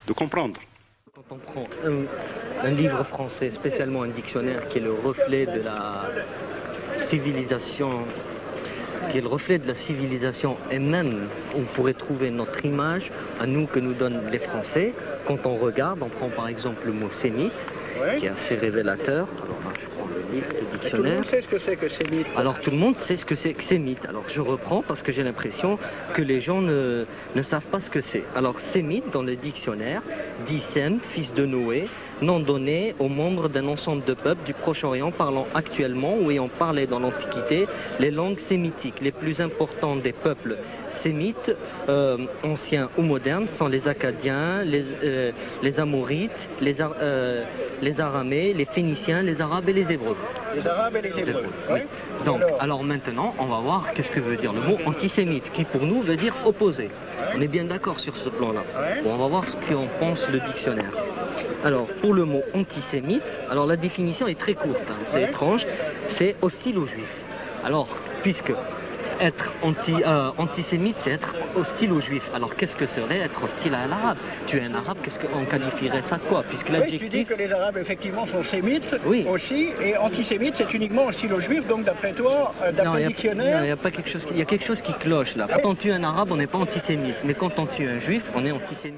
de comprendre. Quand on prend un livre français, spécialement un dictionnaire qui est le reflet de la civilisation, et même on pourrait trouver notre image à nous que nous donnent les Français. Quand on regarde, on prend par exemple le mot sémite, qui est assez révélateur. Alors là, je prends le livre, le dictionnaire. Tout le monde sait ce que c'est que sémite. Alors tout le monde sait ce que c'est que sémite. Alors je reprends parce que j'ai l'impression que les gens ne savent pas ce que c'est. Alors sémite dans le dictionnaire dit Sem, fils de Noé, nom donné aux membres d'un ensemble de peuples du Proche-Orient parlant actuellement ou ayant parlé dans l'Antiquité les langues sémitiques. Les plus importants des peuples sémites, anciens ou modernes, sont les Acadiens, les Amorites, les Aramais, les Phéniciens, les Arabes et les Hébreux. Les Arabes et les Hébreux. Oui. Donc, alors maintenant, on va voir qu'est-ce que veut dire le mot antisémite, qui pour nous veut dire opposé. On est bien d'accord sur ce plan-là. Bon, on va voir ce qu'en pense le dictionnaire. Alors, pour le mot antisémite, alors la définition est très courte, hein, c'est étrange, c'est hostile aux juifs. Alors, puisque être antisémite, c'est être hostile aux juifs. Alors qu'est-ce que serait être hostile à l'arabe? Tu es un arabe, qu'est-ce qu'on qualifierait ça de quoi? Puisque oui, tu dis que les arabes effectivement sont sémites aussi, et antisémite c'est uniquement hostile aux juifs, donc d'après toi, d'après le dictionnaire... Non, il y a pas quelque chose, il y a quelque chose qui cloche là. Quand on tue un arabe, on n'est pas antisémite, mais quand on tue un juif, on est antisémite.